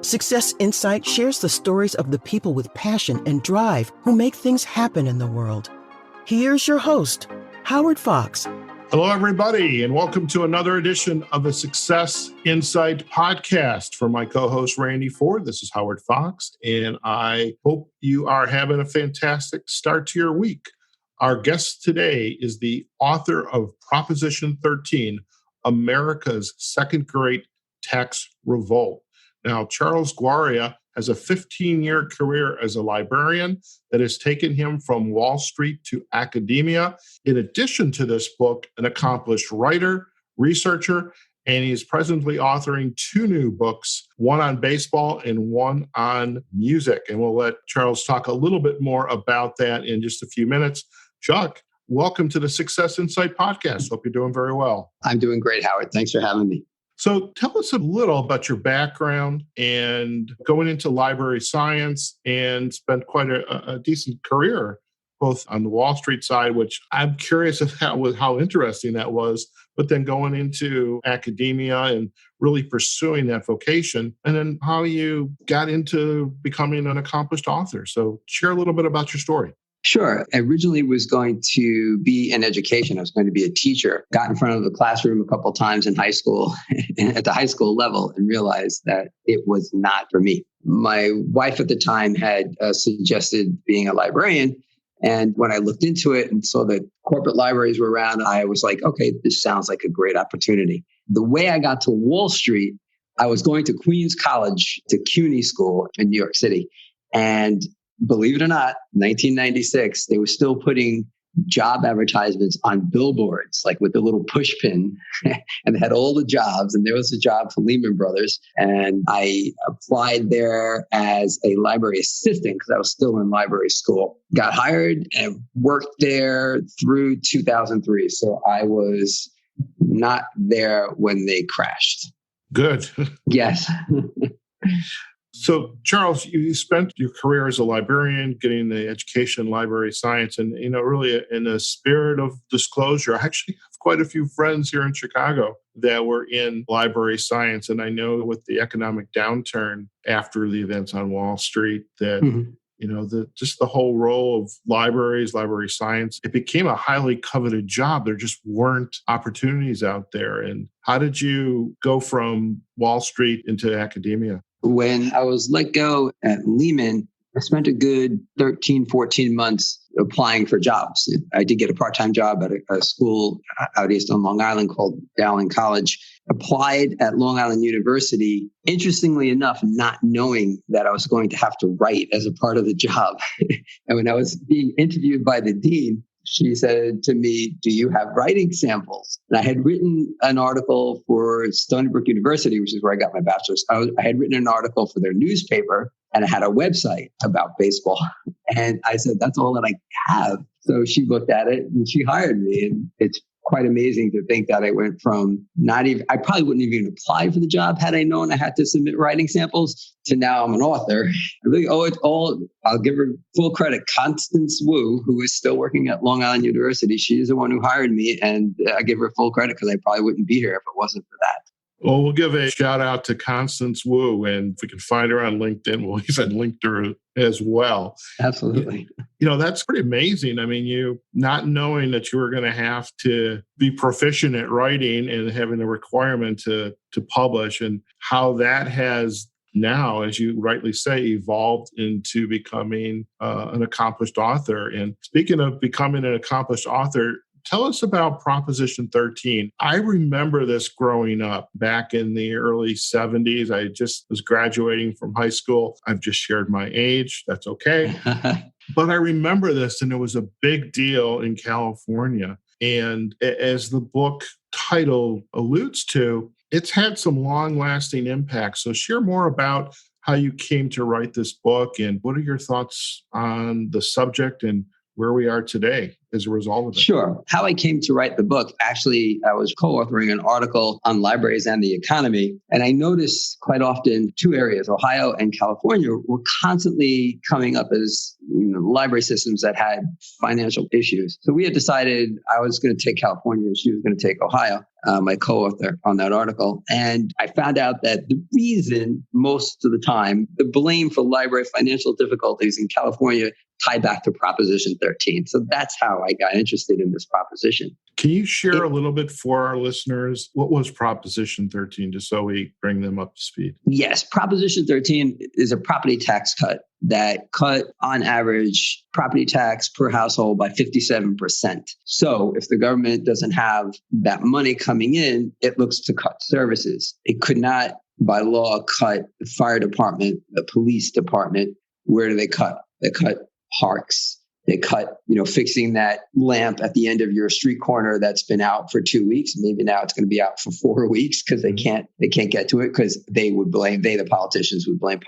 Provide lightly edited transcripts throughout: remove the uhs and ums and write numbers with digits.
Success Insight shares the stories of the people with passion and drive who make things happen in the world. Here's your host, Howard Fox. Hello, everybody, and welcome to another edition of the Success Insight podcast. For my co-host, Randy Ford, this is Howard Fox, and I hope you are having a fantastic start to your week. Our guest today is the author of Proposition 13, America's Second Great Tax Revolt. Now, Charles Guarria has a 15-year career as a librarian that has taken him from Wall Street to academia. In addition to this book, an accomplished writer, researcher, and he's presently authoring two new books, one on baseball and one on music. And we'll let Charles talk a little bit more about that in just a few minutes. Chuck, welcome to the Success Insight podcast. Hope you're doing very well. I'm doing great, Howard. Thanks for having me. So tell us a little about your background and going into library science, and spent quite a decent career, both on the Wall Street side, which I'm curious of how interesting that was, but then going into academia and really pursuing that vocation, and then how you got into becoming an accomplished author. So share a little bit about your story. Sure. I originally was going to be in education. I was going to be a teacher. Got in front of the classroom a couple of times in high school, at the high school level, and realized that it was not for me. My wife at the time had suggested being a librarian. And when I looked into it and saw that corporate libraries were around, I was like, okay, this sounds like a great opportunity. The way I got to Wall Street, I was going to Queens College, to CUNY School in New York City. And believe it or not, 1996, they were still putting job advertisements on billboards, like with the little push pin, and they had all the jobs. And there was a job for Lehman Brothers. And I applied there as a library assistant because I was still in library school. Got hired and worked there through 2003. So I was not there when they crashed. Good. Yes. So, Charles, you spent your career as a librarian, getting the education in library science, and, really in the spirit of disclosure, I actually have quite a few friends here in Chicago that were in library science. And I know with the economic downturn after the events on Wall Street that, just the whole role of libraries, library science, it became a highly coveted job. There just weren't opportunities out there. And how did you go from Wall Street into academia? When I was let go at Lehman, I spent a good 13, 14 months applying for jobs. I did get a part-time job at a school out east on Long Island called Dowling College. Applied at Long Island University, interestingly enough, not knowing that I was going to have to write as a part of the job. And when I was being interviewed by the dean, she said to me, "Do you have writing samples?" And I had written an article for Stony Brook University, which is where I got my bachelor's. I had written an article for their newspaper, and I had a website about baseball. And I said, "That's all that I have." So she looked at it and she hired me. And it's quite amazing to think that I went from I probably wouldn't have even applied for the job had I known I had to submit writing samples, to now I'm an author. I really owe it all. I'll give her full credit. Constance Wu, who is still working at Long Island University, she's the one who hired me. And I give her full credit because I probably wouldn't be here if it wasn't for that. Well, we'll give a shout out to Constance Wu, and if we can find her on LinkedIn, we'll even link her as well. Absolutely. That's pretty amazing. I mean, you not knowing that you were going to have to be proficient at writing and having a requirement to publish, and how that has now, as you rightly say, evolved into becoming an accomplished author. And speaking of becoming an accomplished author, tell us about Proposition 13. I remember this growing up back in the early 70s. I just was graduating from high school. I've just shared my age. That's okay. But I remember this, and it was a big deal in California. And as the book title alludes to, it's had some long-lasting impact. So share more about how you came to write this book, and what are your thoughts on the subject and where we are today as a result of it. Sure. How I came to write the book, actually, I was co-authoring an article on libraries and the economy. And I noticed quite often two areas, Ohio and California, were constantly coming up as library systems that had financial issues. So we had decided I was going to take California and she was going to take Ohio. my co-author on that article. And I found out that the reason most of the time, the blame for library financial difficulties in California tied back to Proposition 13. So that's how I got interested in this proposition. Can you share a little bit for our listeners? What was Proposition 13, just so we bring them up to speed? Yes, Proposition 13 is a property tax cut that cut, on average, property tax per household by 57%. So if the government doesn't have that money coming in, it looks to cut services. It could not, by law, cut the fire department, the police department. Where do they cut? They cut parks. They cut, fixing that lamp at the end of your street corner that's been out for 2 weeks. Maybe now it's going to be out for 4 weeks because they can't get to it because the politicians would blame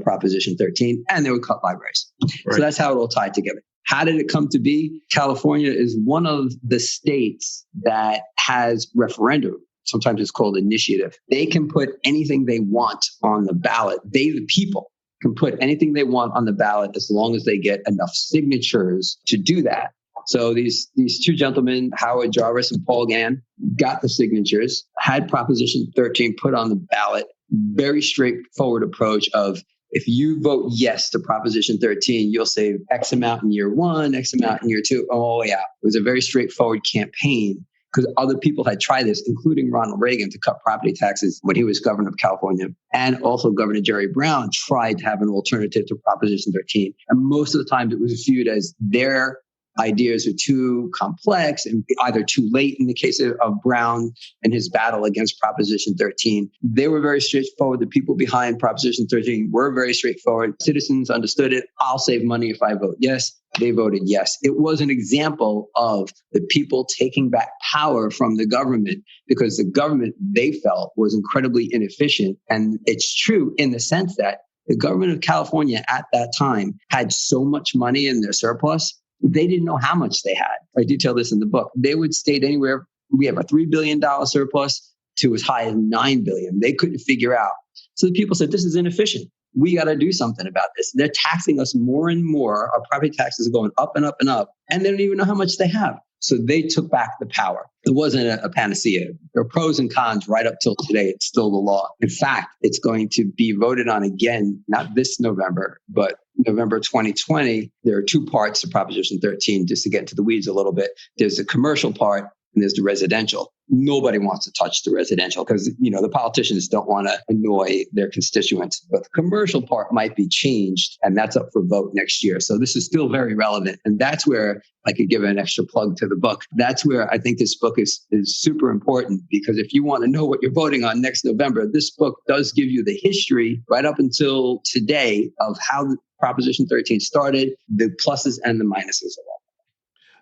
Proposition 13, and they would cut libraries. Right. So that's how it all tied together. How did it come to be? California is one of the states that has referendum. Sometimes it's called initiative. They can put anything they want on the ballot. They, the people, can put anything they want on the ballot as long as they get enough signatures to do that. So these two gentlemen, Howard Jarvis and Paul Gann, got the signatures, had Proposition 13 put on the ballot. Very straightforward approach of, if you vote yes to Proposition 13, you'll save X amount in year 1, X amount in year 2, all the way out. It was a very straightforward campaign, because other people had tried this, including Ronald Reagan, to cut property taxes when he was governor of California. And also Governor Jerry Brown tried to have an alternative to Proposition 13. And most of the time it was viewed as their ideas are too complex and either too late in the case of Brown and his battle against Proposition 13. They were very straightforward. The people behind Proposition 13 were very straightforward. Citizens understood it. I'll save money if I vote yes. They voted yes. It was an example of the people taking back power from the government, because the government, they felt, was incredibly inefficient. And it's true in the sense that the government of California at that time had so much money in their surplus, they didn't know how much they had. I detail this in the book. They would state anywhere, we have a $3 billion surplus to as high as $9 billion. They couldn't figure out. So the people said, this is inefficient. We got to do something about this. They're taxing us more and more. Our property taxes are going up and up and up, and they don't even know how much they have. So they took back the power. It wasn't a panacea. There are pros and cons right up till today. It's still the law. In fact, it's going to be voted on again, not this November, but November 2020. There are two parts to Proposition 13, just to get into the weeds a little bit. There's the commercial part and there's the residential. Nobody wants to touch the residential because, the politicians don't want to annoy their constituents. But the commercial part might be changed, and that's up for vote next year. So this is still very relevant. And that's where I could give an extra plug to the book. That's where I think this book is super important, because if you want to know what you're voting on next November, this book does give you the history right up until today of how Proposition 13 started, the pluses and the minuses of all.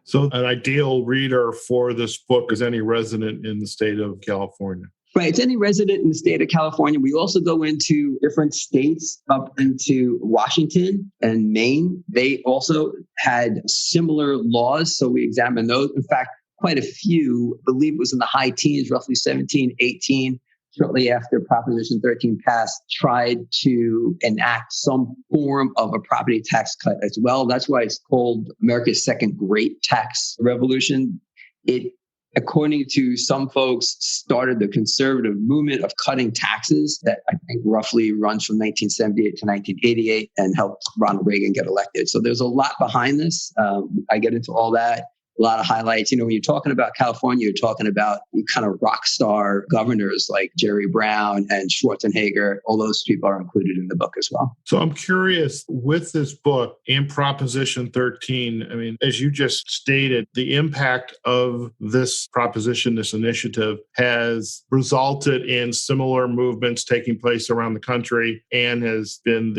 So an ideal reader for this book is any resident in the state of California. Right. It's any resident in the state of California. We also go into different states up into Washington and Maine. They also had similar laws. So we examined those. In fact, quite a few, I believe it was in the high teens, roughly 17, 18, shortly after Proposition 13 passed, tried to enact some form of a property tax cut as well. That's why it's called America's Second Great Tax Revolution. It, according to some folks, started the conservative movement of cutting taxes that I think roughly runs from 1978 to 1988 and helped Ronald Reagan get elected. So there's a lot behind this. I get into all that. A lot of highlights. When you're talking about California, you're talking about kind of rock star governors like Jerry Brown and Schwarzenegger. All those people are included in the book as well. So I'm curious, with this book and Proposition 13, as you just stated, the impact of this proposition, this initiative, has resulted in similar movements taking place around the country and has been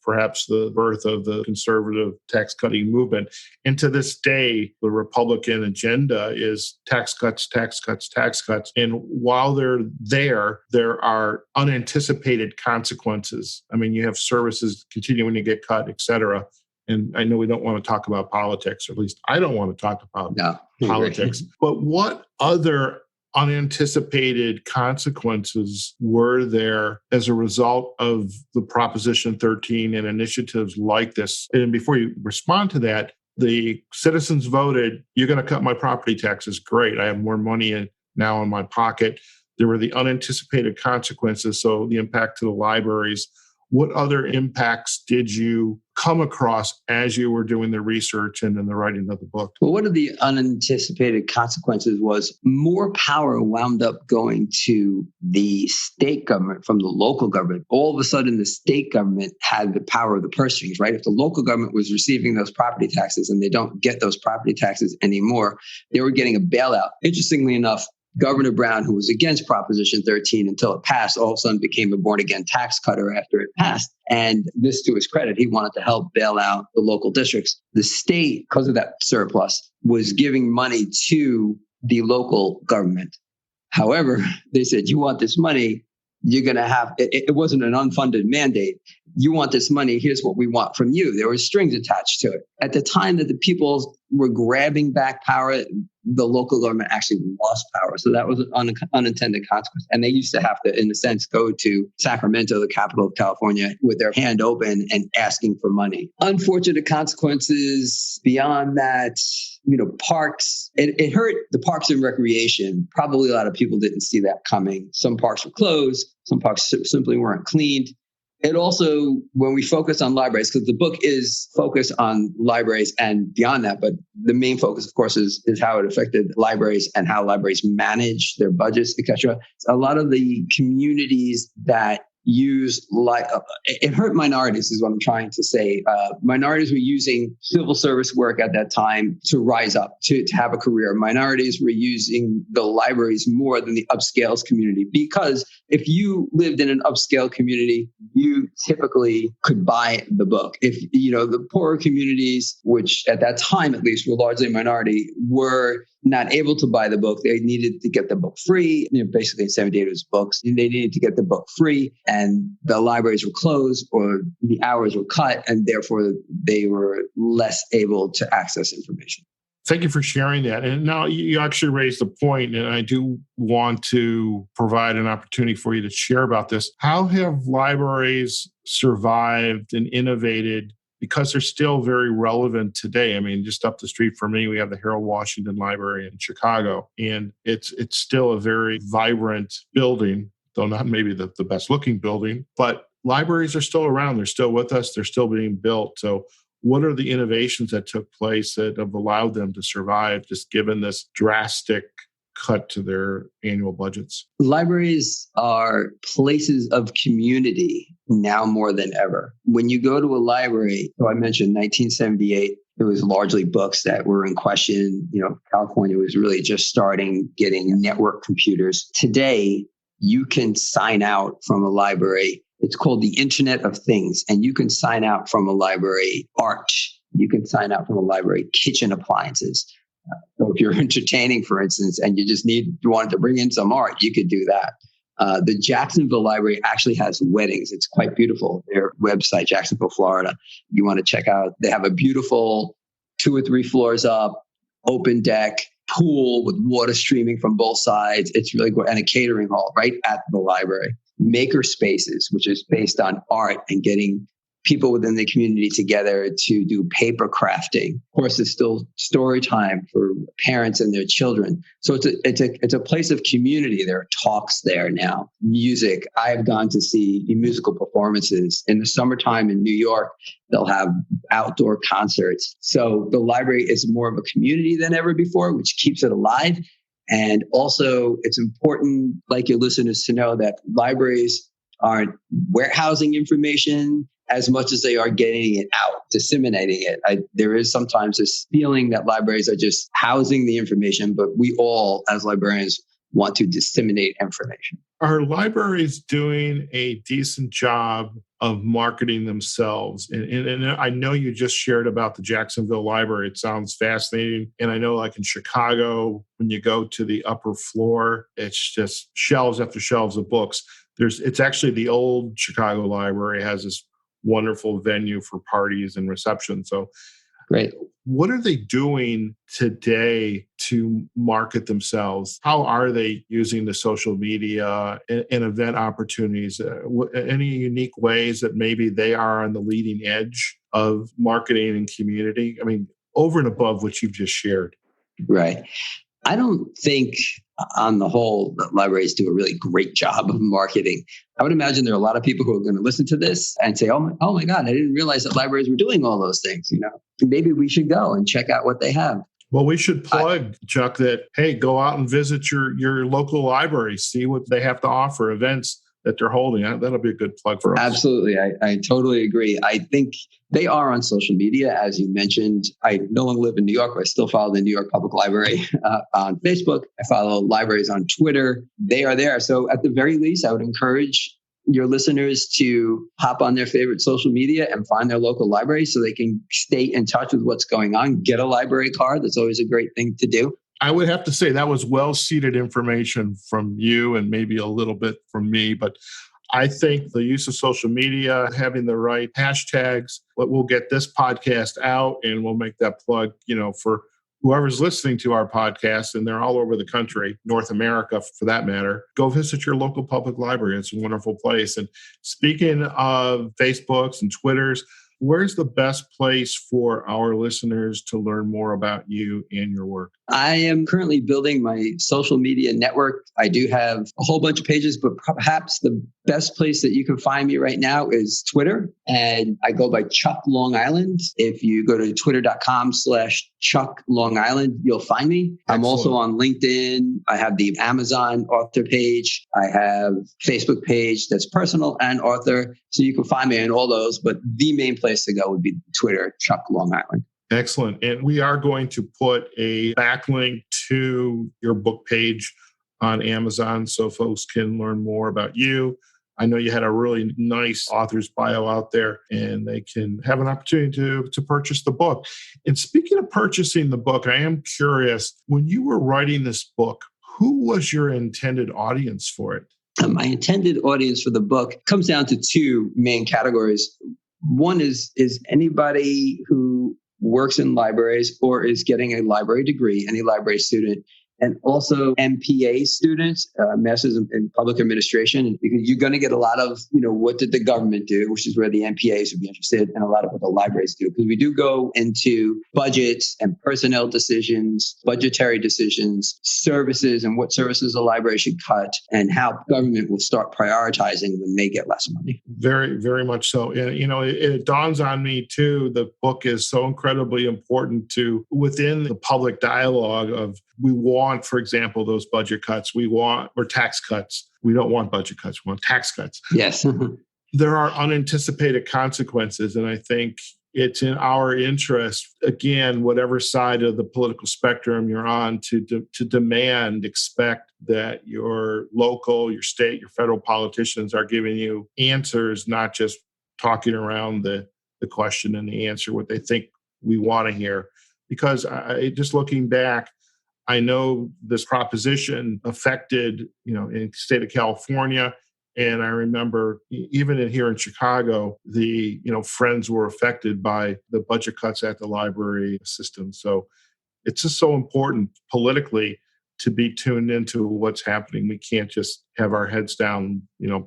perhaps the birth of the conservative tax cutting movement. And to this day, the Republican agenda is tax cuts, tax cuts, tax cuts. And while they're there are unanticipated consequences. You have services continuing to get cut, et cetera. And I know we don't want to talk about politics, or at least I don't want to talk about politics. But what other unanticipated consequences were there as a result of the Proposition 13 and initiatives like this? And before you respond to that, the citizens voted, you're going to cut my property taxes. Great. I have more money now in my pocket. There were the unanticipated consequences, so the impact to the libraries. What other impacts did you come across as you were doing the research and in the writing of the book? Well, one of the unanticipated consequences was more power wound up going to the state government from the local government. All of a sudden, the state government had the power of the purse strings, right? If the local government was receiving those property taxes and they don't get those property taxes anymore, they were getting a bailout. Interestingly enough, Governor Brown, who was against Proposition 13 until it passed, all of a sudden became a born-again tax cutter after it passed. And this, to his credit, he wanted to help bail out the local districts. The state, because of that surplus, was giving money to the local government. However, they said, you want this money, you're going to have, it wasn't an unfunded mandate. You want this money, here's what we want from you. There were strings attached to it. At the time that the people were grabbing back power, the local government actually lost power. So that was an unintended consequence. And they used to have to, in a sense, go to Sacramento, the capital of California, with their hand open and asking for money. Unfortunate consequences beyond that, parks. It hurt the parks and recreation. Probably a lot of people didn't see that coming. Some parks were closed. Some parks simply weren't cleaned. It also, when we focus on libraries, because the book is focused on libraries and beyond that, but the main focus, of course, is how it affected libraries and how libraries manage their budgets, etc. A lot of the communities that it hurt minorities is what I'm trying to say. Minorities were using civil service work at that time to rise up, to have a career. Minorities were using the libraries more than the upscale community, because if you lived in an upscale community, you typically could buy the book. If, the poorer communities, which at that time at least were largely minority, were not able to buy the book. They needed to get the book free. Basically in 78 it was books. And they needed to get the book free, and the libraries were closed or the hours were cut, and therefore they were less able to access information. Thank you for sharing that. And now you actually raised the point, and I do want to provide an opportunity for you to share about this. How have libraries survived and innovated, because they're still very relevant today? I mean, just up the street from me, we have the Harold Washington Library in Chicago, and it's still a very vibrant building, though not maybe the best looking building, but libraries are still around. They're still with us. They're still being built. So what are the innovations that took place that have allowed them to survive, just given this drastic cut to their annual budgets? Libraries are places of community now more than ever. When you go to a library, so I mentioned 1978, it was largely books that were in question. California was really just starting getting network computers. Today, you can sign out from a library. It's called the Internet of Things. And you can sign out from a library art. You can sign out from a library kitchen appliances. So if you're entertaining, for instance, and you wanted to bring in some art, you could do that. The Jacksonville Library actually has weddings. It's quite beautiful. Their website, Jacksonville, Florida, you want to check out. They have a beautiful 2 or 3 floors up, open deck, pool with water streaming from both sides. It's really good. And a catering hall right at the library. Maker spaces, which is based on art and getting people within the community together to do paper crafting. Of course, it's still story time for parents and their children. So it's a place of community. There are talks there now. Music. I've gone to see musical performances in the summertime in New York. They'll have outdoor concerts. So the library is more of a community than ever before, which keeps it alive. And also, it's important, like your listeners, to know that libraries aren't warehousing information as much as they are getting it out, disseminating it. There is sometimes this feeling that libraries are just housing the information, but we all, as librarians, want to disseminate information. Are libraries doing a decent job of marketing themselves? And I know you just shared about the Jacksonville Library. It sounds fascinating. And I know, like in Chicago, when you go to the upper floor, it's just shelves after shelves of books. It's actually the old Chicago Library has this wonderful venue for parties and receptions. So great. What are they doing today to market themselves? How are they using the social media and event opportunities? Any unique ways that maybe they are on the leading edge of marketing and community? I mean, over and above what you've just shared. Right. I don't think on the whole, the libraries do a really great job of marketing. I would imagine there are a lot of people who are going to listen to this and say, oh my God, I didn't realize that libraries were doing all those things. Maybe we should go and check out what they have. Well, we should plug, Chuck, that, hey, go out and visit your local library, see what they have to offer, events that they're holding. That'll be a good plug for us. Absolutely. I totally agree. I think they are on social media, as you mentioned. I no longer live in New York, but I still follow the New York Public Library on Facebook. I follow libraries on Twitter. They are there. So at the very least, I would encourage your listeners to hop on their favorite social media and find their local library so they can stay in touch with what's going on. Get a library card. That's always a great thing to do. I would have to say that was well-seeded information from you and maybe a little bit from me, but I think the use of social media, having the right hashtags, we'll get this podcast out and we'll make that plug, for whoever's listening to our podcast, and they're all over the country, North America for that matter. Go visit your local public library. It's a wonderful place. And speaking of Facebooks and Twitters, where's the best place for our listeners to learn more about you and your work? I am currently building my social media network. I do have a whole bunch of pages, but perhaps the best place that you can find me right now is Twitter. And I go by Chuck Long Island. If you go to twitter.com/Chuck Long Island, you'll find me. Excellent. I'm also on LinkedIn. I have the Amazon author page. I have Facebook page that's personal and author. So you can find me in all those, but the main place to go would be Twitter, Chuck Long Island. Excellent. And we are going to put a backlink to your book page on Amazon so folks can learn more about you. I know you had a really nice author's bio out there and they can have an opportunity to purchase the book. And speaking of purchasing the book, I am curious, when you were writing this book, who was your intended audience for it? My intended audience for the book comes down to two main categories. One is anybody who works in libraries or is getting a library degree, any library student, and also MPA students, Masters in Public Administration. Because you're going to get a lot of, what did the government do, which is where the MPAs would be interested, and a lot of what the libraries do. Because we do go into budgets and personnel decisions, budgetary decisions, services, and what services the library should cut, and how government will start prioritizing when they get less money. Very, very much so. It dawns on me, too, the book is so incredibly important to within the public dialogue of we want, for example, those budget cuts. Or tax cuts. We don't want budget cuts. We want tax cuts. Yes. There are unanticipated consequences. And I think it's in our interest, again, whatever side of the political spectrum you're on, to expect that your local, your state, your federal politicians are giving you answers, not just talking around the question and the answer, what they think we want to hear. Because just looking back, I know this proposition affected, in the state of California. And I remember even here in Chicago, the, Friends were affected by the budget cuts at the library system. So it's just so important politically to be tuned into what's happening. We can't just have our heads down,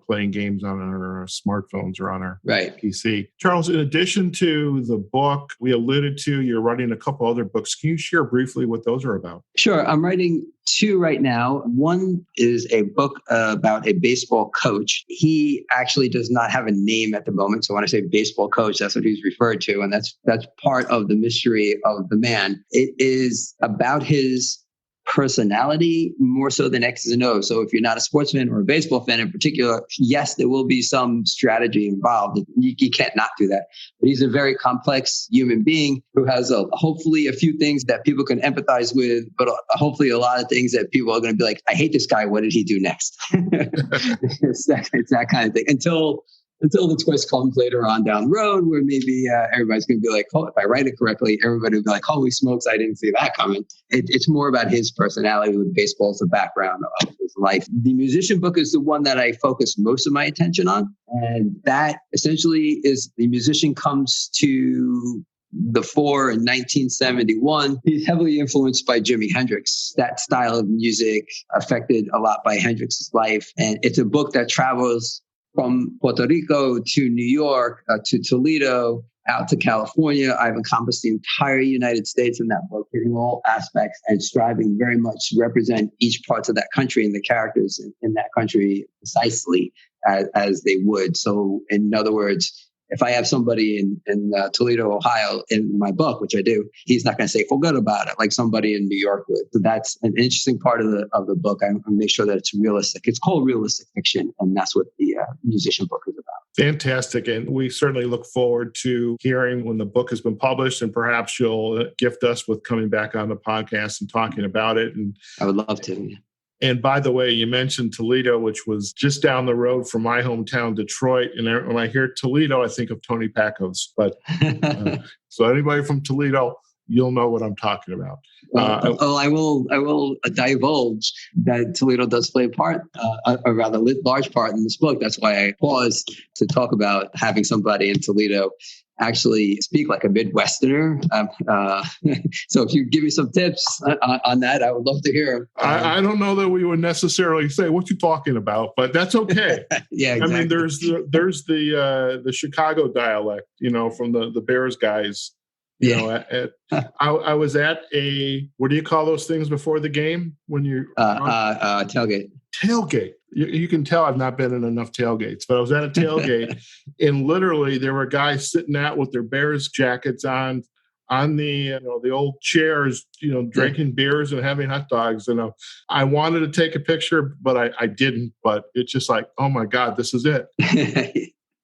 playing games on our smartphones or on our PC. Charles, in addition to the book we alluded to, you're writing a couple other books. Can you share briefly what those are about? Sure. I'm writing two right now. One is a book about a baseball coach. He actually does not have a name at the moment. So when I say baseball coach, that's what he's referred to. And that's part of the mystery of the man. It is about his personality more so than X's and O's. So if you're not a sports fan or a baseball fan in particular, yes, there will be some strategy involved. You can't not do that. But he's a very complex human being who has hopefully a few things that people can empathize with, but hopefully a lot of things that people are going to be like, I hate this guy. What did he do next? It's that kind of thing. Until the twist comes later on down the road where maybe everybody's going to be like, oh, if I write it correctly, everybody will be like, holy smokes, I didn't see that coming. It's more about his personality with baseball as the background of his life. The musician book is the one that I focus most of my attention on. And that essentially is the musician comes to the fore in 1971. He's heavily influenced by Jimi Hendrix. That style of music affected a lot by Hendrix's life. And it's a book that travels from Puerto Rico to New York, to Toledo, out to California. I've encompassed the entire United States in that book, hitting all aspects and striving very much to represent each part of that country and the characters in that country precisely as they would. So in other words, if I have somebody in Toledo, Ohio in my book, which I do, he's not going to say, forget about it, like somebody in New York would. So that's an interesting part of the book. I make sure that it's realistic. It's called realistic fiction, and that's what the musician book is about. Fantastic. And we certainly look forward to hearing when the book has been published, and perhaps you'll gift us with coming back on the podcast and talking about it. And I would love to. Yeah. And by the way, you mentioned Toledo, which was just down the road from my hometown, Detroit. And when I hear Toledo, I think of Tony Pacos. But so anybody from Toledo, you'll know what I'm talking about. I will divulge that Toledo does play a rather large part in this book. That's why I paused to talk about having somebody in Toledo actually speak like a Midwesterner. So if you give me some tips on that, I would love to hear. I don't know that we would necessarily say what you're talking about, but that's okay. Yeah, exactly. I mean, there's the Chicago dialect, from the Bears guys. I was at what do you call those things before the game when you tailgate? Tailgate. You can tell I've not been in enough tailgates, but I was at a tailgate and literally there were guys sitting out with their Bears jackets on the old chairs, drinking beers and having hot dogs. And I wanted to take a picture, but I didn't. But it's just like, oh my God, this is it.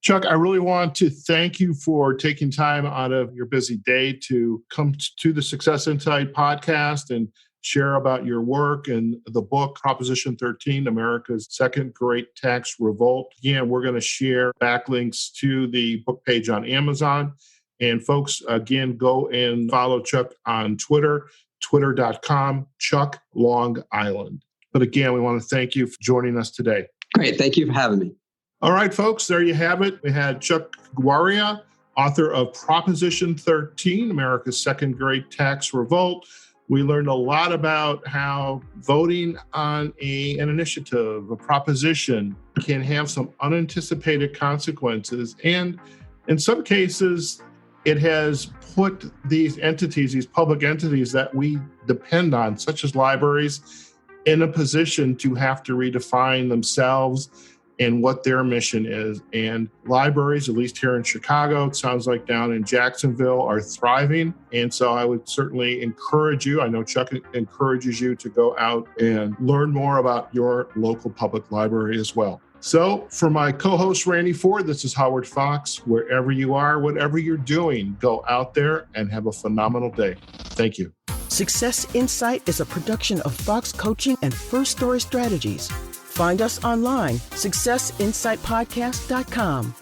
Chuck, I really want to thank you for taking time out of your busy day to come to the Success Insight podcast and share about your work and the book, Proposition 13, America's Second Great Tax Revolt. Again, we're going to share backlinks to the book page on Amazon. And folks, again, go and follow Chuck on Twitter, twitter.com, Chuck Long Island. But again, we want to thank you for joining us today. Great. Thank you for having me. All right, folks, there you have it. We had Chuck Guarria, author of Proposition 13, America's Second Great Tax Revolt. We learned a lot about how voting on an initiative, a proposition, can have some unanticipated consequences. And in some cases, it has put these entities, these public entities that we depend on, such as libraries, in a position to have to redefine themselves and what their mission is. And libraries, at least here in Chicago, it sounds like down in Jacksonville, are thriving. And so I would certainly encourage you, I know Chuck encourages you to go out and learn more about your local public library as well. So for my co-host, Randy Ford, this is Howard Fox. Wherever you are, whatever you're doing, go out there and have a phenomenal day. Thank you. Success Insight is a production of Fox Coaching and First Story Strategies. Find us online, successinsightpodcast.com.